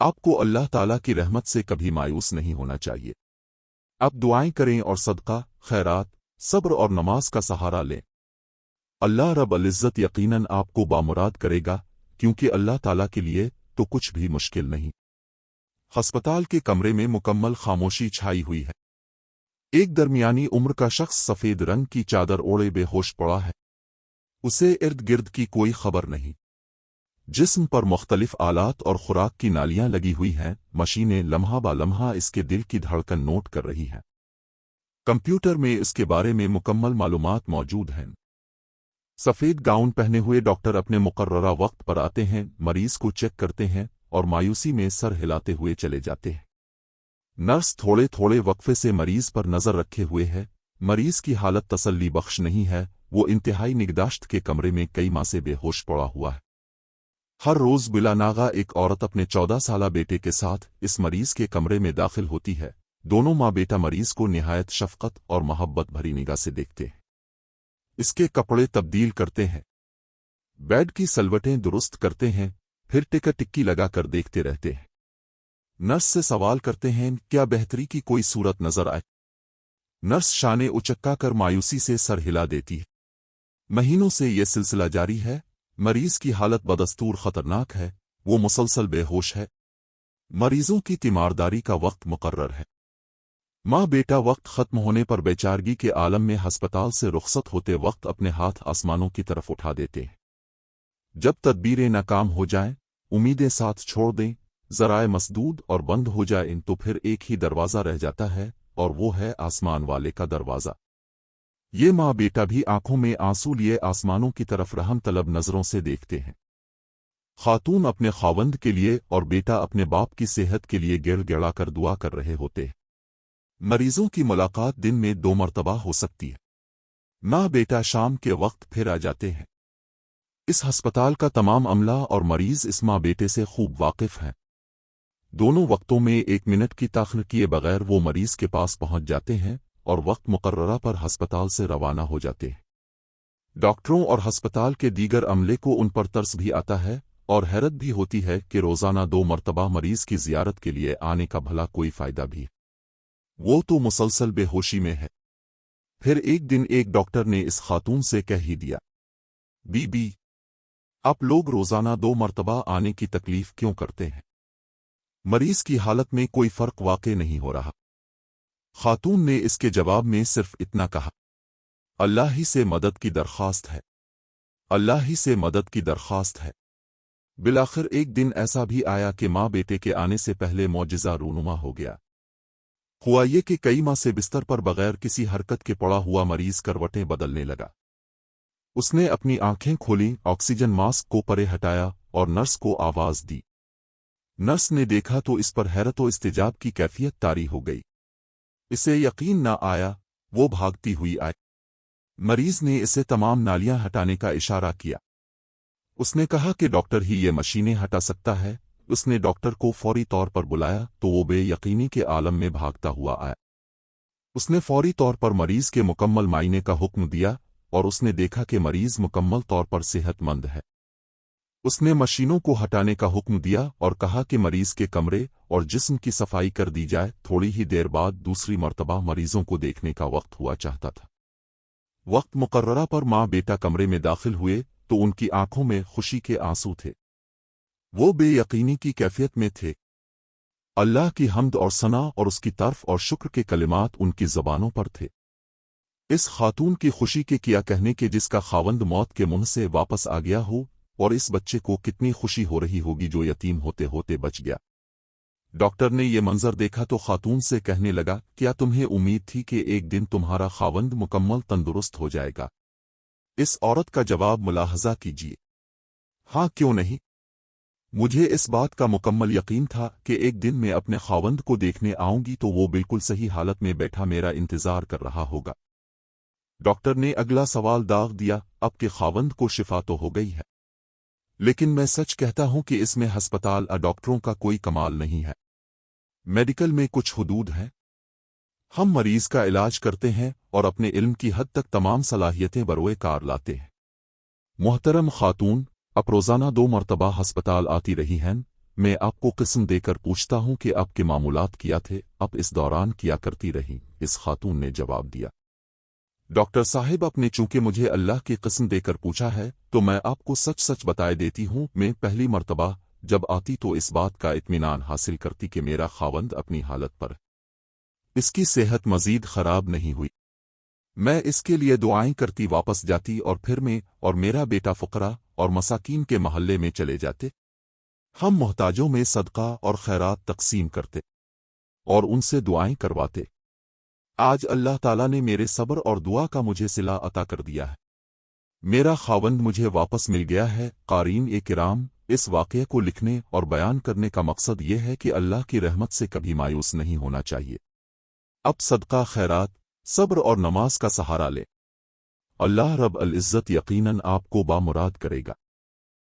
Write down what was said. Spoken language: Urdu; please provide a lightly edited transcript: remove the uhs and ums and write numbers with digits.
آپ کو اللہ تعالیٰ کی رحمت سے کبھی مایوس نہیں ہونا چاہیے۔ آپ دعائیں کریں اور صدقہ، خیرات، صبر اور نماز کا سہارا لیں۔ اللہ رب العزت یقیناً آپ کو بامراد کرے گا، کیونکہ اللہ تعالیٰ کے لیے تو کچھ بھی مشکل نہیں۔ ہسپتال کے کمرے میں مکمل خاموشی چھائی ہوئی ہے۔ ایک درمیانی عمر کا شخص سفید رنگ کی چادر اوڑے بے ہوش پڑا ہے۔ اسے ارد گرد کی کوئی خبر نہیں۔ جسم پر مختلف آلات اور خوراک کی نالیاں لگی ہوئی ہیں، مشینیں لمحہ با لمحہ اس کے دل کی دھڑکن نوٹ کر رہی ہیں۔ کمپیوٹر میں اس کے بارے میں مکمل معلومات موجود ہیں۔ سفید گاؤن پہنے ہوئے ڈاکٹر اپنے مقررہ وقت پر آتے ہیں، مریض کو چیک کرتے ہیں اور مایوسی میں سر ہلاتے ہوئے چلے جاتے ہیں۔ نرس تھوڑے تھوڑے وقفے سے مریض پر نظر رکھے ہوئے ہے۔ مریض کی حالت تسلی بخش نہیں ہے، وہ انتہائی نگہداشت کے کمرے میں کئی ماہ سے بے ہوش پڑا ہوا ہے۔ ہر روز بلا ناغہ ایک عورت اپنے 14 سالہ بیٹے کے ساتھ اس مریض کے کمرے میں داخل ہوتی ہے۔ دونوں ماں بیٹا مریض کو نہایت شفقت اور محبت بھری نگاہ سے دیکھتے ہیں۔ اس کے کپڑے تبدیل کرتے ہیں، بیڈ کی سلوٹیں درست کرتے ہیں، پھر ٹکا ٹکی لگا کر دیکھتے رہتے ہیں۔ نرس سے سوال کرتے ہیں، کیا بہتری کی کوئی صورت نظر آئے؟ نرس شانے اچکا کر مایوسی سے سر ہلا دیتی ہے۔ مہینوں سے یہ سلسلہ جاری ہے۔ مریض کی حالت بدستور خطرناک ہے، وہ مسلسل بے ہوش ہے۔ مریضوں کی تیمارداری کا وقت مقرر ہے۔ ماں بیٹا وقت ختم ہونے پر بیچارگی کے عالم میں ہسپتال سے رخصت ہوتے وقت اپنے ہاتھ آسمانوں کی طرف اٹھا دیتے ہیں۔ جب تدبیریں ناکام ہو جائیں، امیدیں ساتھ چھوڑ دیں، ذرائع مسدود اور بند ہو جائیں تو پھر ایک ہی دروازہ رہ جاتا ہے، اور وہ ہے آسمان والے کا دروازہ۔ یہ ماں بیٹا بھی آنکھوں میں آنسو لیے آسمانوں کی طرف رحم طلب نظروں سے دیکھتے ہیں۔ خاتون اپنے خاوند کے لیے اور بیٹا اپنے باپ کی صحت کے لیے گڑ گڑا کر دعا کر رہے ہوتے ہیں۔ مریضوں کی ملاقات دن میں 2 مرتبہ ہو سکتی ہے۔ ماں بیٹا شام کے وقت پھر آ جاتے ہیں۔ اس ہسپتال کا تمام عملہ اور مریض اس ماں بیٹے سے خوب واقف ہیں۔ دونوں وقتوں میں 1 منٹ کی تاخیر کیے بغیر وہ مریض کے پاس پہنچ جاتے ہیں اور وقت مقررہ پر ہسپتال سے روانہ ہو جاتے ہیں۔ ڈاکٹروں اور ہسپتال کے دیگر عملے کو ان پر ترس بھی آتا ہے اور حیرت بھی ہوتی ہے کہ روزانہ 2 مرتبہ مریض کی زیارت کے لیے آنے کا بھلا کوئی فائدہ بھی ہے۔ وہ تو مسلسل بے ہوشی میں ہے۔ پھر ایک دن ایک ڈاکٹر نے اس خاتون سے کہہ ہی دیا، بی بی، آپ لوگ روزانہ 2 مرتبہ آنے کی تکلیف کیوں کرتے ہیں؟ مریض کی حالت میں کوئی فرق واقع نہیں ہو رہا۔ خاتون نے اس کے جواب میں صرف اتنا کہا، اللہ ہی سے مدد کی درخواست ہے، اللہ ہی سے مدد کی درخواست ہے۔ بالآخر ایک دن ایسا بھی آیا کہ ماں بیٹے کے آنے سے پہلے معجزہ رونما ہو گیا۔ ہوا یہ کہ کئی ماہ سے بستر پر بغیر کسی حرکت کے پڑا ہوا مریض کروٹیں بدلنے لگا۔ اس نے اپنی آنکھیں کھولیں، آکسیجن ماسک کو پرے ہٹایا اور نرس کو آواز دی۔ نرس نے دیکھا تو اس پر حیرت و استعجاب کی کیفیت طاری ہو گئی۔ اسے یقین نہ آیا، وہ بھاگتی ہوئی آئی۔ مریض نے اسے تمام نالیاں ہٹانے کا اشارہ کیا۔ اس نے کہا کہ ڈاکٹر ہی یہ مشینیں ہٹا سکتا ہے۔ اس نے ڈاکٹر کو فوری طور پر بلایا تو وہ بے یقینی کے عالم میں بھاگتا ہوا آیا۔ اس نے فوری طور پر مریض کے مکمل معائنے کا حکم دیا اور اس نے دیکھا کہ مریض مکمل طور پر صحت مند ہے۔ اس نے مشینوں کو ہٹانے کا حکم دیا اور کہا کہ مریض کے کمرے اور جسم کی صفائی کر دی جائے۔ تھوڑی ہی دیر بعد دوسری مرتبہ مریضوں کو دیکھنے کا وقت ہوا چاہتا تھا۔ وقت مقررہ پر ماں بیٹا کمرے میں داخل ہوئے تو ان کی آنکھوں میں خوشی کے آنسو تھے۔ وہ بے یقینی کی کیفیت میں تھے۔ اللہ کی حمد اور ثنا اور اس کی تعریف اور شکر کے کلمات ان کی زبانوں پر تھے۔ اس خاتون کی خوشی کے کیا کہنے کہ جس کا خاوند موت کے منہ سے واپس آ گیا ہو، اور اس بچے کو کتنی خوشی ہو رہی ہوگی جو یتیم ہوتے ہوتے بچ گیا۔ ڈاکٹر نے یہ منظر دیکھا تو خاتون سے کہنے لگا، کیا تمہیں امید تھی کہ ایک دن تمہارا خاوند مکمل تندرست ہو جائے گا؟ اس عورت کا جواب ملاحظہ کیجیے۔ ہاں، کیوں نہیں؟ مجھے اس بات کا مکمل یقین تھا کہ ایک دن میں اپنے خاوند کو دیکھنے آؤں گی تو وہ بالکل صحیح حالت میں بیٹھا میرا انتظار کر رہا ہوگا۔ ڈاکٹر نے اگلا سوال داغ دیا، اب کہ خاوند کو شفا تو ہو گئی ہے، لیکن میں سچ کہتا ہوں کہ اس میں ہسپتال ڈاکٹروں کا کوئی کمال نہیں ہے۔ میڈیکل میں کچھ حدود ہیں۔ ہم مریض کا علاج کرتے ہیں اور اپنے علم کی حد تک تمام صلاحیتیں بروئے کار لاتے ہیں۔ محترم خاتون، آپ روزانہ 2 مرتبہ ہسپتال آتی رہی ہیں، میں آپ کو قسم دے کر پوچھتا ہوں کہ آپ کے معمولات کیا تھے، اب اس دوران کیا کرتی رہیں؟ اس خاتون نے جواب دیا، ڈاکٹر صاحب، آپ نے چونکہ مجھے اللہ کی قسم دے کر پوچھا ہے تو میں آپ کو سچ سچ بتائے دیتی ہوں، میں پہلی مرتبہ جب آتی تو اس بات کا اطمینان حاصل کرتی کہ میرا خاوند اپنی حالت پر، اس کی صحت مزید خراب نہیں ہوئی، میں اس کے لیے دعائیں کرتی واپس جاتی اور پھر میں اور میرا بیٹا فقراء اور مساکین کے محلے میں چلے جاتے، ہم محتاجوں میں صدقہ اور خیرات تقسیم کرتے اور ان سے دعائیں کرواتے۔ آج اللہ تعالیٰ نے میرے صبر اور دعا کا مجھے صلہ عطا کر دیا ہے، میرا خاوند مجھے واپس مل گیا ہے۔ قارئین کرام، اس واقعے کو لکھنے اور بیان کرنے کا مقصد یہ ہے کہ اللہ کی رحمت سے کبھی مایوس نہیں ہونا چاہیے۔ اب صدقہ، خیرات، صبر اور نماز کا سہارا لے، اللہ رب العزت یقیناً آپ کو بامراد کرے گا۔